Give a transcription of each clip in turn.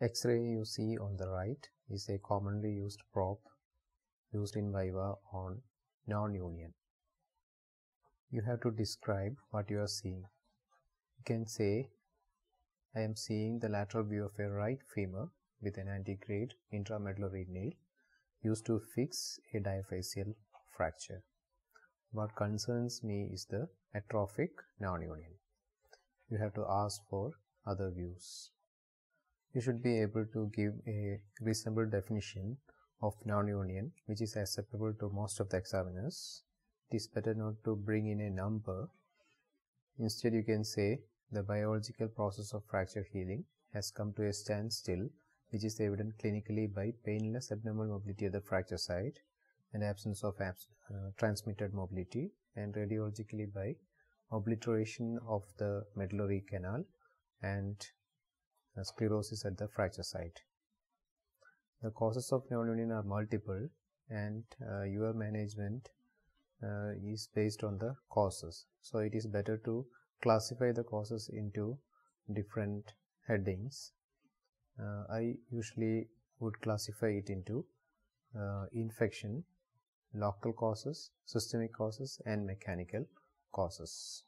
X-ray you see on the right is a commonly used probe used in Viva on non-union. You have to describe what you are seeing. You can say, I am seeing the lateral view of a right femur with an antegrade intramedullary nail used to fix a diaphyseal fracture. What concerns me is the atrophic non-union. You have to ask for other views. You should be able to give a reasonable definition of non-union which is acceptable to most of the examiners. It is better not to bring in a number. Instead, you can say the biological process of fracture healing has come to a standstill, which is evident clinically by painless abnormal mobility at the fracture site and absence of transmitted mobility, and radiologically by obliteration of the medullary canal and sclerosis at the fracture site. The causes of non-union are multiple, and your management is based on the causes. So it is better to classify the causes into different headings. I usually would classify it into infection, local causes, systemic causes, and mechanical causes.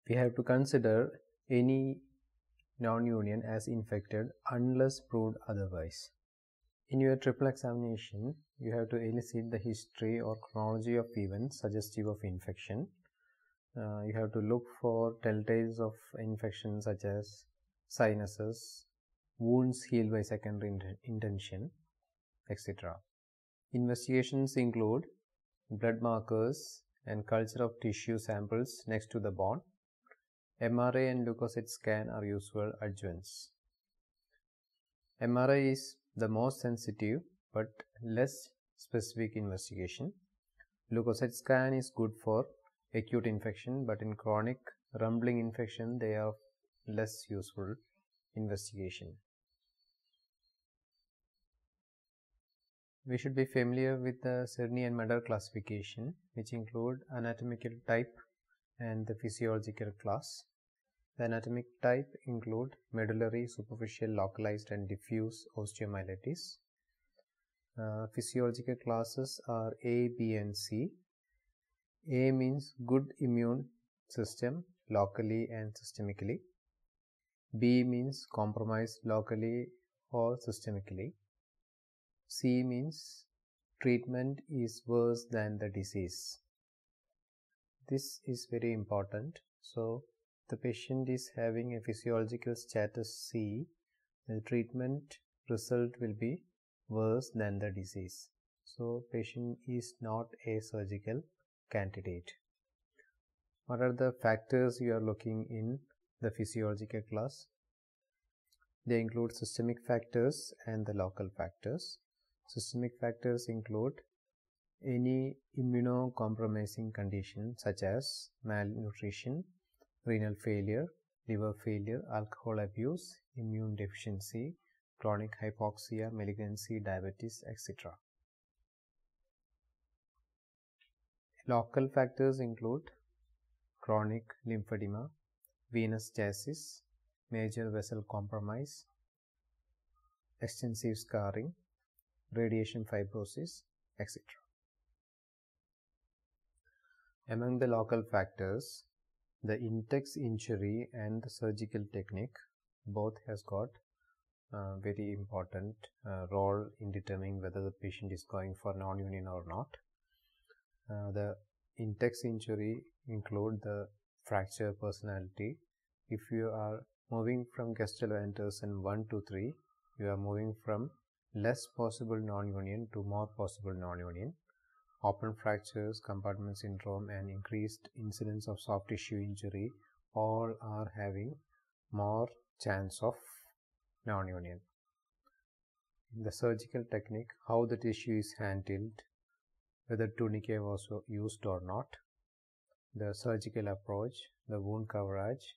We have to consider any non-union as infected unless proved otherwise. In your triple examination, you have to elicit the history or chronology of events suggestive of infection. You have to look for telltales of infection such as sinuses, wounds healed by secondary intention, etc. Investigations include blood markers and culture of tissue samples next to the bone. MRI and leukocyte scan are usual adjuvants. MRI is the most sensitive but less specific investigation. Leukocyte scan is good for acute infection, but in chronic rumbling infection they are less useful investigation. We should be familiar with the Cerny and Madar classification, which include anatomical type and the physiological class. The anatomic type include medullary, superficial, localized and diffuse osteomyelitis. Physiological classes are A, B and C. A means good immune system locally and systemically. B means compromised locally or systemically. C means treatment is worse than the disease. This is very important. So, the patient is having a physiological status C, the treatment result will be worse than the disease. So, patient is not a surgical candidate. What are the factors you are looking in the physiological class? They include systemic factors and the local factors. Systemic factors include any immunocompromising condition such as malnutrition, renal failure, liver failure, alcohol abuse, immune deficiency, chronic hypoxia, malignancy, diabetes, etc. Local factors include chronic lymphedema, venous stasis, major vessel compromise, extensive scarring, radiation fibrosis, etc. Among the local factors, the in-text injury and the surgical technique both has got a very important role in determining whether the patient is going for non-union or not. The in-text injury include the fracture personality. If you are moving from Castello-Anderson 1 to 3, you are moving from less possible non-union to more possible non-union. Open fractures, compartment syndrome and increased incidence of soft tissue injury all are having more chance of non-union. The surgical technique, how the tissue is handled, whether tourniquet was used or not, the surgical approach, the wound coverage,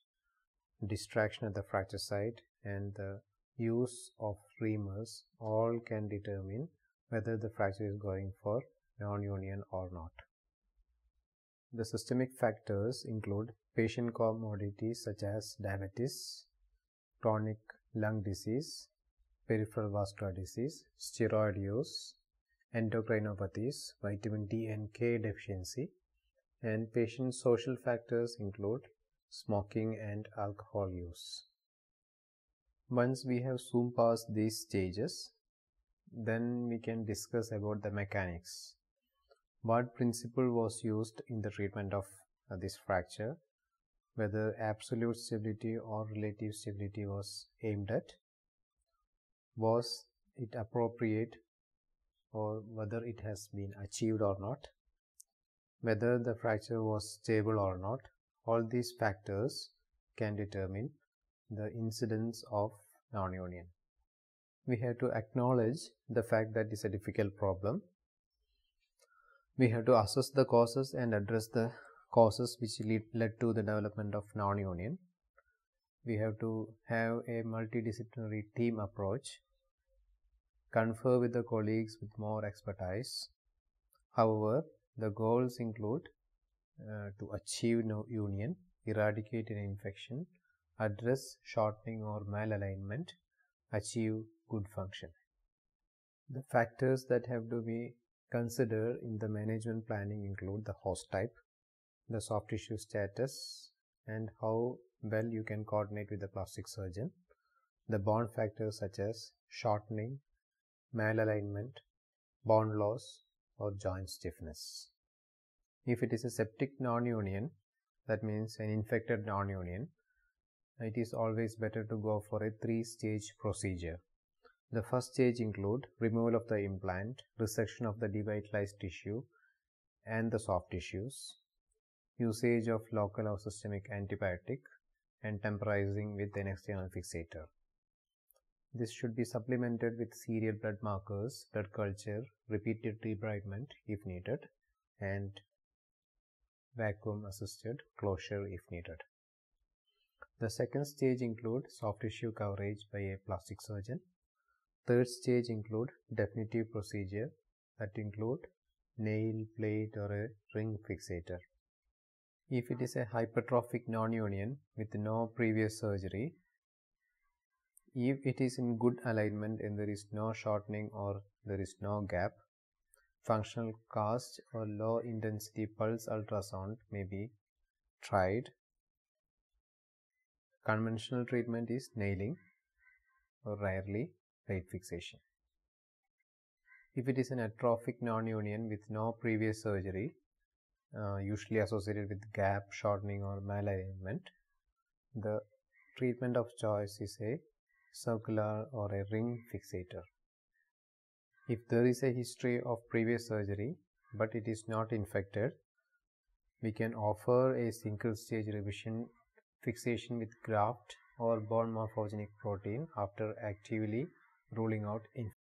distraction at the fracture site and the use of reamers all can determine whether the fracture is going for non-union or not. The systemic factors include patient comorbidities such as diabetes, chronic lung disease, peripheral vascular disease, steroid use, endocrinopathies, vitamin D and K deficiency, and patient social factors include smoking and alcohol use. Once we have zoomed past these stages, then we can discuss about the mechanics. What principle was used in the treatment of this fracture, whether absolute stability or relative stability was aimed at, was it appropriate or whether it has been achieved or not, whether the fracture was stable or not. All these factors can determine the incidence of non-union. We have to acknowledge the fact that it's a difficult problem. We have to assess the causes and address the causes which led to the development of non-union. We have to have a multidisciplinary team approach, confer with the colleagues with more expertise. However, the goals include to achieve no union, eradicate an infection, address shortening or malalignment, achieve good function. The factors that have to be considered in the management planning include the host type, the soft tissue status, and how well you can coordinate with the plastic surgeon, the bond factors such as shortening, malalignment, bond loss, or joint stiffness. If it is a septic non-union, that means an infected non-union, it is always better to go for a 3-stage procedure. The first stage include removal of the implant, resection of the devitalized tissue and the soft tissues, usage of local or systemic antibiotic, and temporizing with an external fixator. This should be supplemented with serial blood markers, blood culture, repeated debridement if needed, and vacuum assisted closure if needed. The second stage include soft tissue coverage by a plastic surgeon. Third stage include definitive procedure that include nail, plate, or a ring fixator. If it is a hypertrophic non-union with no previous surgery, if it is in good alignment and there is no shortening or there is no gap, functional cast or low intensity pulse ultrasound may be tried. Conventional treatment is nailing or rarely plate fixation. If it is an atrophic non-union with no previous surgery, usually associated with gap, shortening, or malalignment, the treatment of choice is a circular or a ring fixator. If there is a history of previous surgery but it is not infected, we can offer a single stage revision fixation with graft or bone morphogenic protein after actively ruling out infection.